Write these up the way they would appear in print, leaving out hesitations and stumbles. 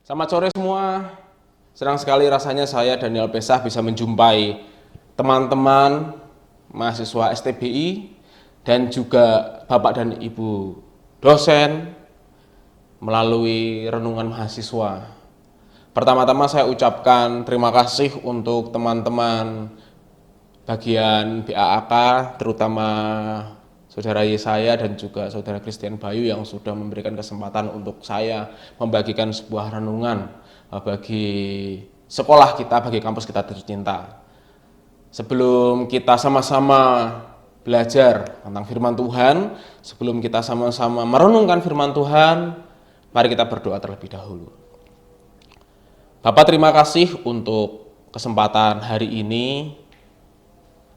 Selamat sore semua. Senang sekali rasanya saya Daniel Pesah bisa menjumpai teman-teman mahasiswa STBI dan juga Bapak dan Ibu dosen melalui renungan mahasiswa. Pertama-tama saya ucapkan terima kasih untuk teman-teman bagian BAAK, terutama Saudara Yesaya dan juga Saudara Christian Bayu yang sudah memberikan kesempatan untuk saya membagikan sebuah renungan bagi sekolah kita, bagi kampus kita tercinta. Sebelum kita sama-sama belajar tentang firman Tuhan, sebelum kita sama-sama merenungkan firman Tuhan, mari kita berdoa terlebih dahulu. Bapak, terima kasih untuk kesempatan hari ini.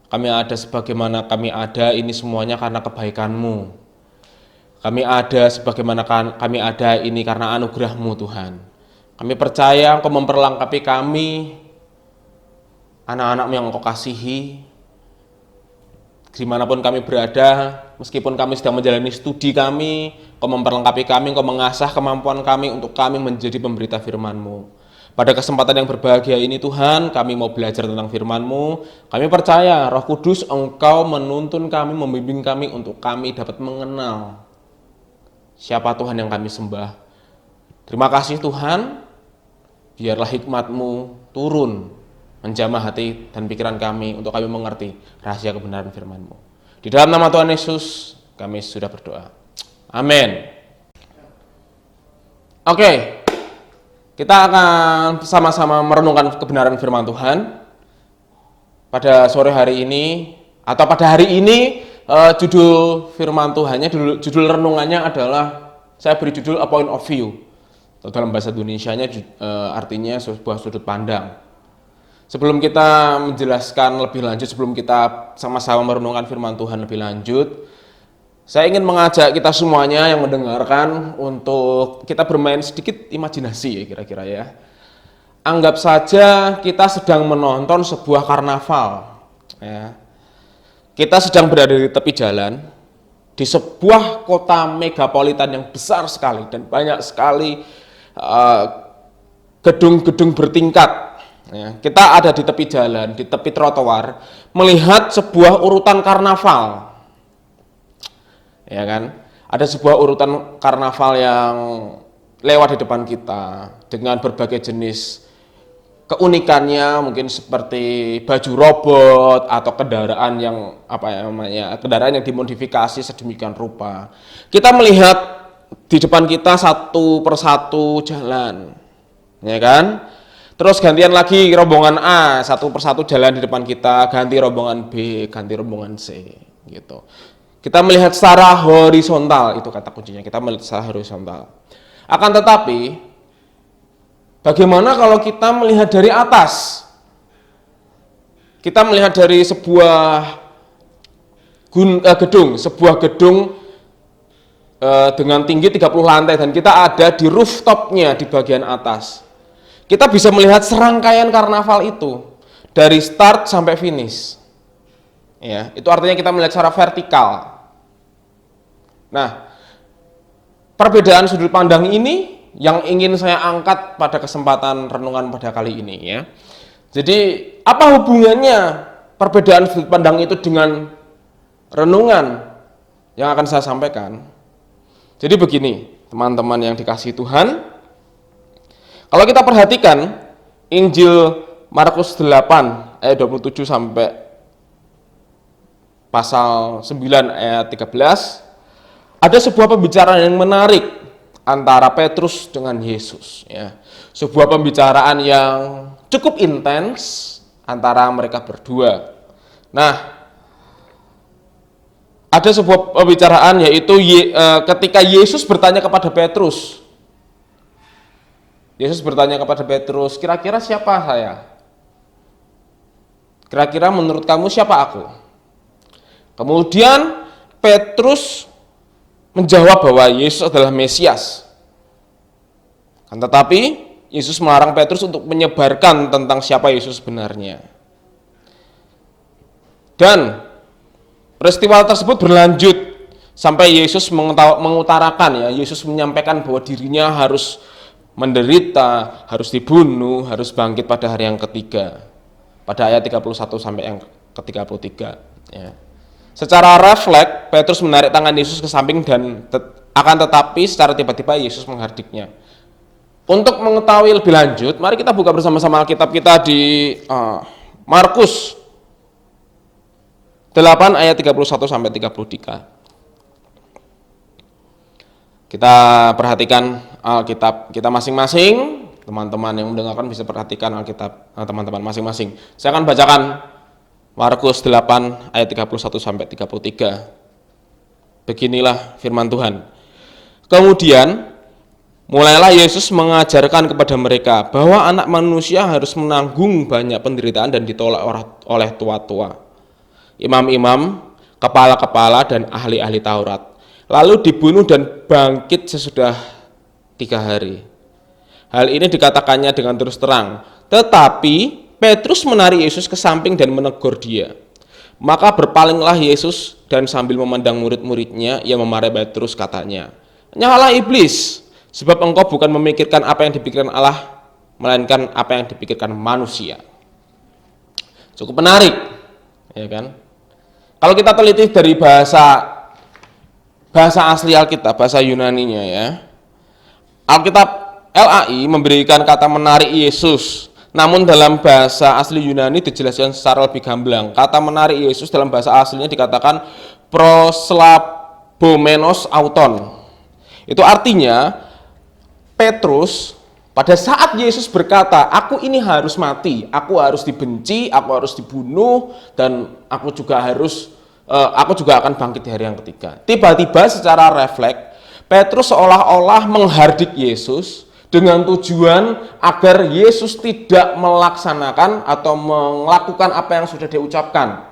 Kami ada sebagaimana kami ada, ini semuanya karena kebaikan-Mu. Kami ada sebagaimana kami ada ini karena anugerah-Mu Tuhan. Kami percaya Engkau memperlengkapi kami, anak-anak-Mu yang Engkau kasihi, dimanapun kami berada, meskipun kami sedang menjalani studi kami, Engkau memperlengkapi kami, Engkau mengasah kemampuan kami untuk kami menjadi pemberita firman-Mu. Pada kesempatan yang berbahagia ini Tuhan, kami mau belajar tentang firman-Mu. Kami percaya Roh Kudus Engkau menuntun kami, membimbing kami untuk kami dapat mengenal siapa Tuhan yang kami sembah. Terima kasih Tuhan, biarlah hikmat-Mu turun menjamah hati dan pikiran kami untuk kami mengerti rahasia kebenaran firman-Mu. Di dalam nama Tuhan Yesus kami sudah berdoa. Amin. Oke. Kita akan sama-sama merenungkan kebenaran firman Tuhan pada sore hari ini, atau pada hari ini judul firman Tuhannya, judul renungannya adalah, saya beri judul A Point of View, atau dalam bahasa Indonesianya artinya sebuah sudut pandang. Sebelum kita menjelaskan lebih lanjut, sebelum kita sama-sama merenungkan firman Tuhan lebih lanjut, saya ingin mengajak kita semuanya yang mendengarkan untuk kita bermain sedikit imajinasi ya kira-kira ya. Anggap saja kita sedang menonton sebuah karnaval. Ya. Kita sedang berada di tepi jalan, di sebuah kota megapolitan yang besar sekali dan banyak sekali gedung-gedung bertingkat. Ya. Kita ada di tepi jalan, di tepi trotoar, melihat sebuah urutan karnaval. Ya kan, ada sebuah urutan karnaval yang lewat di depan kita dengan berbagai jenis keunikannya, mungkin seperti baju robot atau kendaraan yang kendaraan yang dimodifikasi sedemikian rupa. Kita melihat di depan kita satu persatu jalan, ya kan? Terus gantian lagi rombongan A, satu persatu jalan di depan kita, ganti rombongan B, ganti rombongan C, gitu. Kita melihat secara horizontal, itu kata kuncinya, kita melihat secara horizontal. Akan tetapi, bagaimana kalau kita melihat dari atas? Kita melihat dari sebuah gedung dengan tinggi 30 lantai, dan kita ada di rooftopnya di bagian atas. Kita bisa melihat serangkaian karnaval itu, dari start sampai finish. Ya, itu artinya kita melihat secara vertikal. Nah, perbedaan sudut pandang ini yang ingin saya angkat pada kesempatan renungan pada kali ini ya. Jadi, apa hubungannya perbedaan sudut pandang itu dengan renungan yang akan saya sampaikan? Jadi begini, teman-teman yang dikasihi Tuhan, kalau kita perhatikan Injil Markus 8 ayat 27 sampai pasal 9 ayat 13, ada sebuah pembicaraan yang menarik antara Petrus dengan Yesus. Ya. Sebuah pembicaraan yang cukup intens antara mereka berdua. Nah, ada sebuah pembicaraan yaitu ketika Yesus bertanya kepada Petrus. Yesus bertanya kepada Petrus, kira-kira siapa saya? Kira-kira menurut kamu siapa aku? Kemudian Petrus menjawab bahwa Yesus adalah Mesias. Tetapi Yesus melarang Petrus untuk menyebarkan tentang siapa Yesus sebenarnya. Dan peristiwa tersebut berlanjut sampai Yesus mengutarakan, ya, Yesus menyampaikan bahwa dirinya harus menderita, harus dibunuh, harus bangkit pada hari yang ketiga. Pada ayat 31 sampai yang ke-33. Ya. Secara refleks, Petrus menarik tangan Yesus ke samping dan akan tetapi secara tiba-tiba Yesus menghardiknya. Untuk mengetahui lebih lanjut, mari kita buka bersama-sama Alkitab kita di Markus 8 ayat 31 sampai 33. Kita perhatikan Alkitab kita masing-masing. Teman-teman yang mendengarkan bisa perhatikan Alkitab teman-teman masing-masing. Saya akan bacakan Markus 8 ayat 31 sampai 33. Beginilah firman Tuhan. Kemudian mulailah Yesus mengajarkan kepada mereka bahwa anak manusia harus menanggung banyak penderitaan dan ditolak oleh tua-tua, imam-imam, kepala-kepala, dan ahli-ahli Taurat. Lalu dibunuh dan bangkit sesudah 3 hari. Hal ini dikatakannya dengan terus terang. Tetapi Petrus menarik Yesus ke samping dan menegur dia. Maka berpalinglah Yesus dan sambil memandang murid-muridnya, ia memarahi Petrus katanya, "Nyalalah iblis, sebab engkau bukan memikirkan apa yang dipikirkan Allah, melainkan apa yang dipikirkan manusia." Cukup menarik, ya kan? Kalau kita teliti dari bahasa asli Alkitab, bahasa Yunaninya ya. Alkitab LAI memberikan kata menarik Yesus. Namun dalam bahasa asli Yunani dijelaskan secara lebih gamblang. Kata menarik Yesus dalam bahasa aslinya dikatakan proslabomenos auton. Itu artinya Petrus pada saat Yesus berkata, "Aku ini harus mati, aku harus dibenci, aku harus dibunuh, dan aku juga akan bangkit di hari yang ketiga." Tiba-tiba secara refleks, Petrus seolah-olah menghardik Yesus dengan tujuan agar Yesus tidak melaksanakan atau melakukan apa yang sudah dia ucapkan.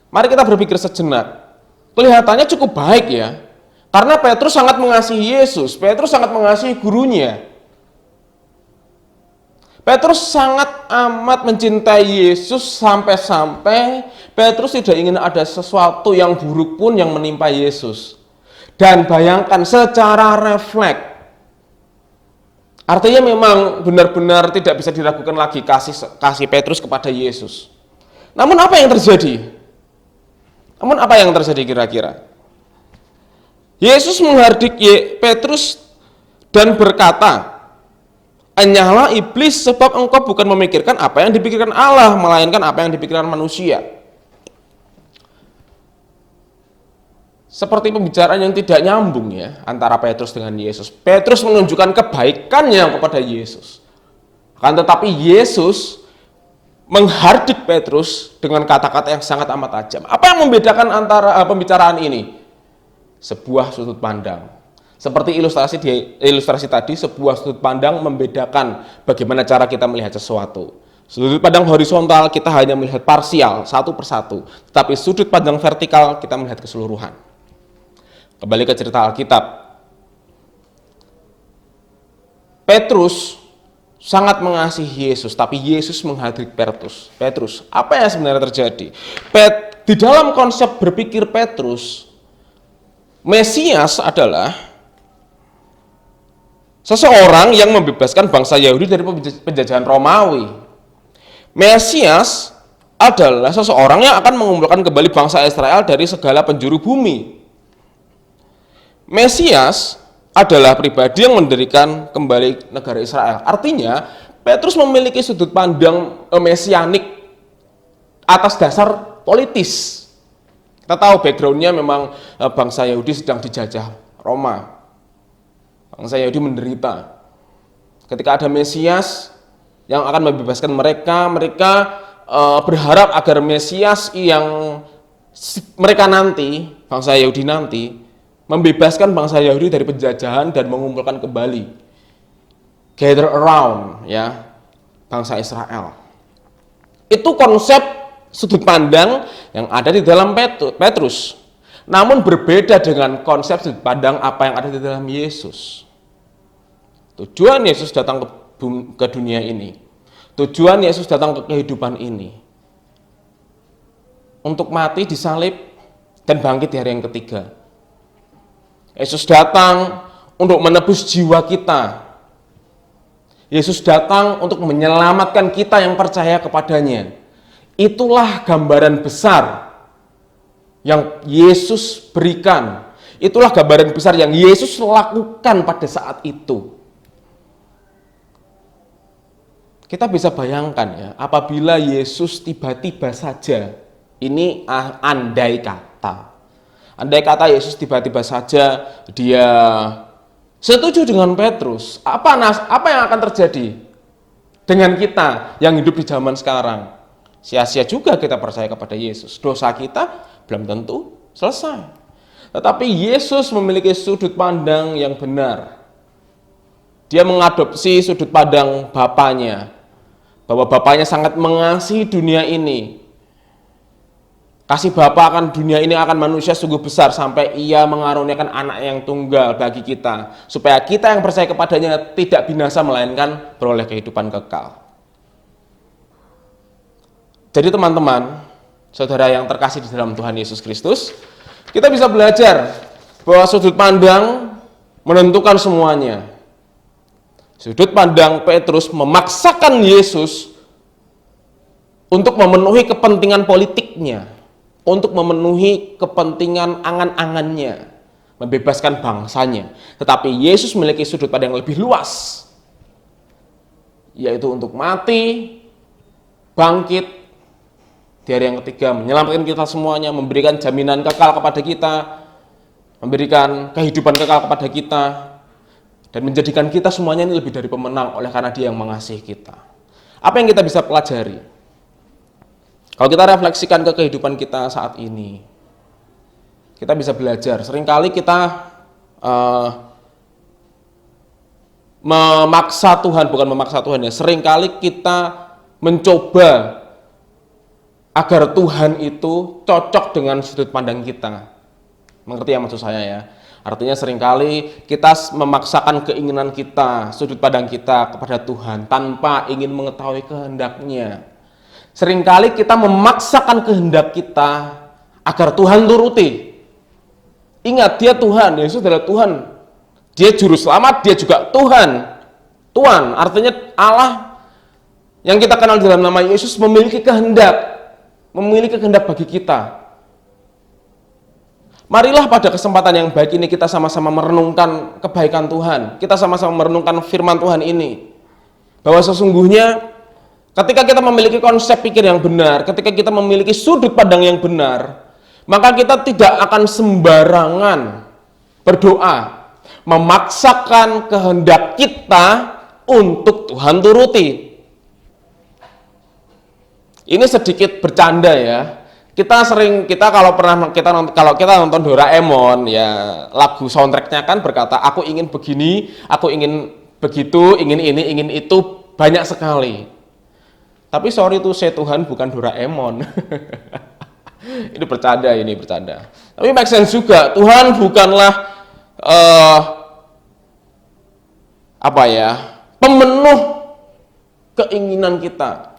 Mari kita berpikir sejenak. Kelihatannya cukup baik ya, karena Petrus sangat mengasihi Yesus, Petrus sangat mengasihi gurunya. Petrus sangat amat mencintai Yesus sampai-sampai Petrus tidak ingin ada sesuatu yang buruk pun yang menimpa Yesus. Dan bayangkan secara refleks, artinya memang benar-benar tidak bisa diragukan lagi kasih Petrus kepada Yesus. Namun apa yang terjadi? Kira-kira? Yesus menghardik Petrus dan berkata, "Enyahlah iblis, sebab engkau bukan memikirkan apa yang dipikirkan Allah, melainkan apa yang dipikirkan manusia." Seperti pembicaraan yang tidak nyambung ya antara Petrus dengan Yesus. Petrus menunjukkan kebaikannya kepada Yesus. Akan tetapi Yesus menghardik Petrus dengan kata-kata yang sangat amat tajam. Apa yang membedakan antara pembicaraan ini? Sebuah sudut pandang. Seperti ilustrasi tadi, sebuah sudut pandang membedakan bagaimana cara kita melihat sesuatu. Sudut pandang horizontal kita hanya melihat parsial, satu persatu. Tetapi sudut pandang vertikal kita melihat keseluruhan. Kembali ke cerita Alkitab. Petrus sangat mengasihi Yesus, tapi Yesus menghardik Petrus. Apa yang sebenarnya terjadi? Di dalam konsep berpikir Petrus, Mesias adalah seseorang yang membebaskan bangsa Yahudi dari penjajahan Romawi. Mesias adalah seseorang yang akan mengumpulkan kembali bangsa Israel dari segala penjuru bumi. Mesias adalah pribadi yang mendirikan kembali negara Israel. Artinya, Petrus memiliki sudut pandang mesianik atas dasar politis. Kita tahu backgroundnya memang bangsa Yahudi sedang dijajah Roma. Bangsa Yahudi menderita. Ketika ada Mesias yang akan membebaskan mereka berharap agar Mesias yang mereka nanti, bangsa Yahudi nanti, membebaskan bangsa Yahudi dari penjajahan dan mengumpulkan kembali, gather around ya bangsa Israel. Itu konsep sudut pandang yang ada di dalam Petrus. Namun berbeda dengan konsep sudut pandang apa yang ada di dalam Yesus. Tujuan Yesus datang ke dunia ini, tujuan Yesus datang ke kehidupan ini untuk mati, disalib, dan bangkit di hari yang ketiga. Yesus datang untuk menebus jiwa kita. Yesus datang untuk menyelamatkan kita yang percaya kepadanya. Itulah gambaran besar yang Yesus berikan. Itulah gambaran besar yang Yesus lakukan pada saat itu. Kita bisa bayangkan ya, apabila Yesus tiba-tiba saja, ini andai kata Yesus tiba-tiba saja dia setuju dengan Petrus, apa yang akan terjadi dengan kita yang hidup di zaman sekarang? Sia-sia juga kita percaya kepada Yesus. Dosa kita belum tentu selesai. Tetapi Yesus memiliki sudut pandang yang benar. Dia mengadopsi sudut pandang Bapaknya, bahwa Bapaknya sangat mengasihi dunia ini. Kasih Bapa akan dunia ini akan manusia sungguh besar sampai ia mengaruniakan anak yang tunggal bagi kita, supaya kita yang percaya kepadanya tidak binasa melainkan beroleh kehidupan kekal. Jadi teman-teman, saudara yang terkasih di dalam Tuhan Yesus Kristus, kita bisa belajar bahwa sudut pandang menentukan semuanya. Sudut pandang Petrus memaksakan Yesus untuk memenuhi kepentingan politiknya, untuk memenuhi kepentingan angan-angannya, membebaskan bangsanya. Tetapi Yesus memiliki sudut pandang yang lebih luas, yaitu untuk mati, bangkit, di hari yang ketiga, menyelamatkan kita semuanya, memberikan jaminan kekal kepada kita, memberikan kehidupan kekal kepada kita, dan menjadikan kita semuanya ini lebih dari pemenang oleh karena Dia yang mengasihi kita. Apa yang kita bisa pelajari? Kalau kita refleksikan ke kehidupan kita saat ini, kita bisa belajar. Seringkali kita memaksa Tuhan, bukan memaksa Tuhan ya. Seringkali kita mencoba agar Tuhan itu cocok dengan sudut pandang kita. Mengerti ya maksud saya ya? Artinya seringkali kita memaksakan keinginan kita, sudut pandang kita kepada Tuhan tanpa ingin mengetahui kehendaknya. Seringkali kita memaksakan kehendak kita agar Tuhan turuti. Ingat, Dia Tuhan, Yesus adalah Tuhan. Dia juru selamat, Dia juga Tuhan. Tuhan, artinya Allah yang kita kenal dalam nama Yesus memiliki kehendak bagi kita. Marilah pada kesempatan yang baik ini kita sama-sama merenungkan kebaikan Tuhan. Kita sama-sama merenungkan firman Tuhan ini. Bahwa sesungguhnya ketika kita memiliki konsep pikir yang benar, ketika kita memiliki sudut pandang yang benar, maka kita tidak akan sembarangan berdoa, memaksakan kehendak kita untuk Tuhan turuti. Ini sedikit bercanda ya. Kalau kita nonton Doraemon ya, lagu soundtracknya kan berkata, aku ingin begini, aku ingin begitu, ingin ini, ingin itu, banyak sekali. Tapi sorry tuh, saya Tuhan bukan Doraemon. Ini bercanda. Tapi make sense juga. Tuhan bukanlah pemenuh keinginan kita.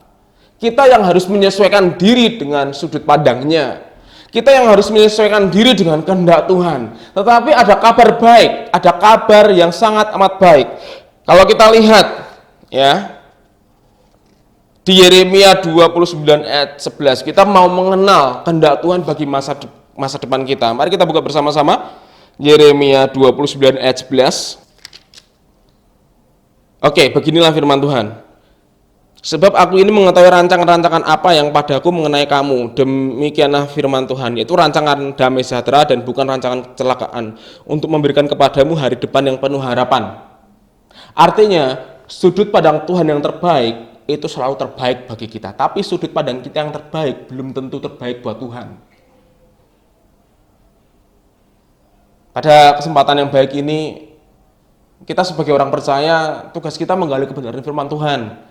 Kita yang harus menyesuaikan diri dengan sudut pandangnya. Kita yang harus menyesuaikan diri dengan kehendak Tuhan. Tetapi ada kabar baik, ada kabar yang sangat amat baik. Kalau kita lihat ya, di Yeremia 29 ayat 11, kita mau mengenal kehendak Tuhan bagi masa depan kita. Mari kita buka bersama-sama Yeremia 29 ayat 11. Oke, beginilah firman Tuhan. Sebab aku ini mengetahui rancangan-rancangan apa yang padaku mengenai kamu. Demikianlah firman Tuhan, yaitu rancangan damai sejahtera dan bukan rancangan kecelakaan, untuk memberikan kepadamu hari depan yang penuh harapan. Artinya, sudut pandang Tuhan yang terbaik itu selalu terbaik bagi kita, tapi sudut pandang kita yang terbaik belum tentu terbaik buat Tuhan. Pada kesempatan yang baik ini, kita sebagai orang percaya, tugas kita menggali kebenaran firman Tuhan.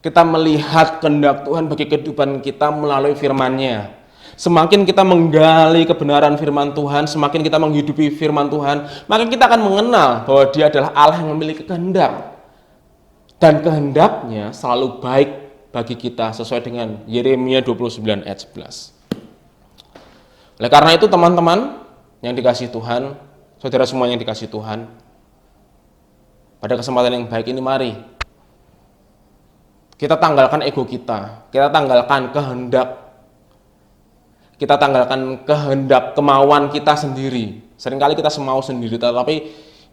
Kita melihat kehendak Tuhan bagi kehidupan kita melalui firman-Nya. Semakin kita menggali kebenaran firman Tuhan, semakin kita menghidupi firman Tuhan, maka kita akan mengenal bahwa Dia adalah Allah yang memiliki kehendak. Dan kehendaknya selalu baik bagi kita sesuai dengan Yeremia 29 ayat 11. Oleh karena itu teman-teman yang dikasihi Tuhan, saudara semua yang dikasihi Tuhan, pada kesempatan yang baik ini mari kita tanggalkan ego kita tanggalkan kehendak, kemauan kita sendiri. Seringkali kita semau sendiri, tetapi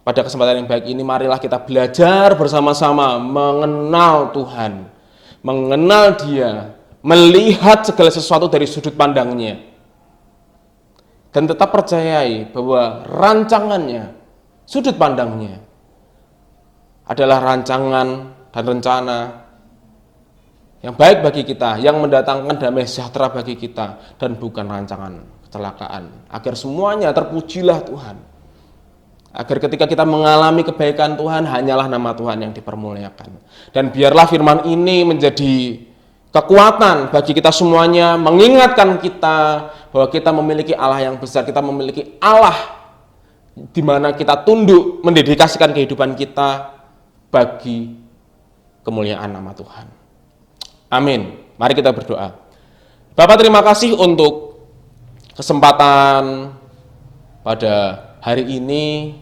pada kesempatan yang baik ini marilah kita belajar bersama-sama mengenal Tuhan, mengenal Dia, melihat segala sesuatu dari sudut pandangnya, dan tetap percayai bahwa rancangannya, sudut pandangnya adalah rancangan dan rencana yang baik bagi kita, yang mendatangkan damai sejahtera bagi kita, dan bukan rancangan kecelakaan. Agar semuanya terpujilah Tuhan. Agar ketika kita mengalami kebaikan Tuhan, hanyalah nama Tuhan yang dipermuliakan. Dan biarlah firman ini menjadi kekuatan bagi kita semuanya, mengingatkan kita bahwa kita memiliki Allah yang besar, kita memiliki Allah di mana kita tunduk, mendedikasikan kehidupan kita bagi kemuliaan nama Tuhan. Amin. Mari kita berdoa. Bapak, terima kasih untuk kesempatan pada hari ini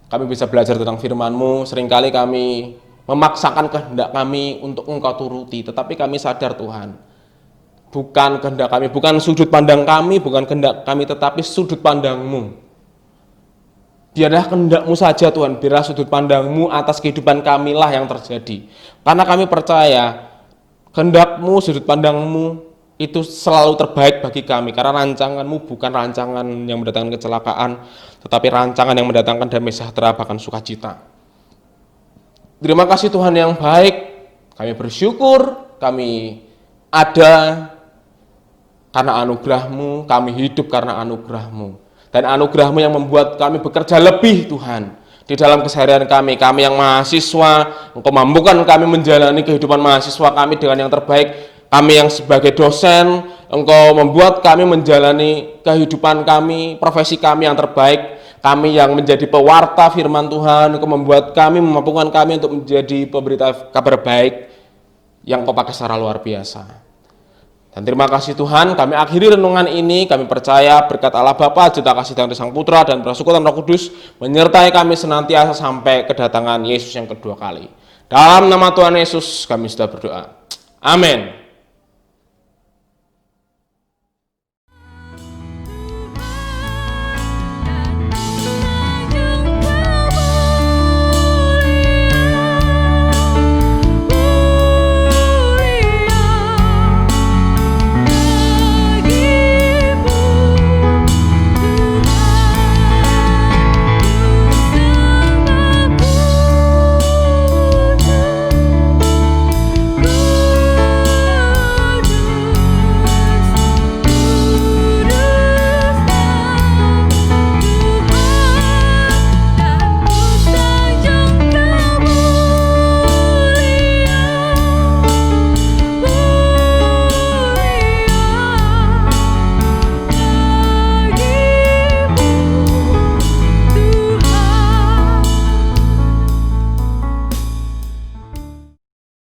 kami bisa belajar tentang firman-Mu. Seringkali kami memaksakan kehendak kami untuk Engkau turuti, tetapi kami sadar Tuhan, bukan kehendak kami, bukan sudut pandang kami, bukan kehendak kami, tetapi sudut pandang-Mu. Biarlah kehendak-Mu saja Tuhan, biarlah sudut pandang-Mu atas kehidupan kamilah yang terjadi. Karena kami percaya kehendak-Mu, sudut pandang-Mu itu selalu terbaik bagi kami, karena rancangan-Mu bukan rancangan yang mendatangkan kecelakaan, tetapi rancangan yang mendatangkan damai sejahtera bahkan sukacita. Terima kasih Tuhan yang baik, kami bersyukur, kami ada karena anugerah-Mu, kami hidup karena anugerah-Mu, dan anugerah-Mu yang membuat kami bekerja lebih Tuhan. Di dalam keseharian kami yang mahasiswa, Engkau mampukan kami menjalani kehidupan mahasiswa kami dengan yang terbaik. Kami yang sebagai dosen, Engkau membuat kami menjalani kehidupan kami, profesi kami yang terbaik. Kami yang menjadi pewarta firman Tuhan, Engkau membuat kami, memampukan kami untuk menjadi pemberita kabar baik yang Engkau pakai secara luar biasa. Dan terima kasih Tuhan, kami akhiri renungan ini, kami percaya berkat Allah Bapa, cinta kasih dari Sang Putra, dan persekutuan Roh Kudus menyertai kami senantiasa sampai kedatangan Yesus yang kedua kali. Dalam nama Tuhan Yesus kami sudah berdoa. Amin.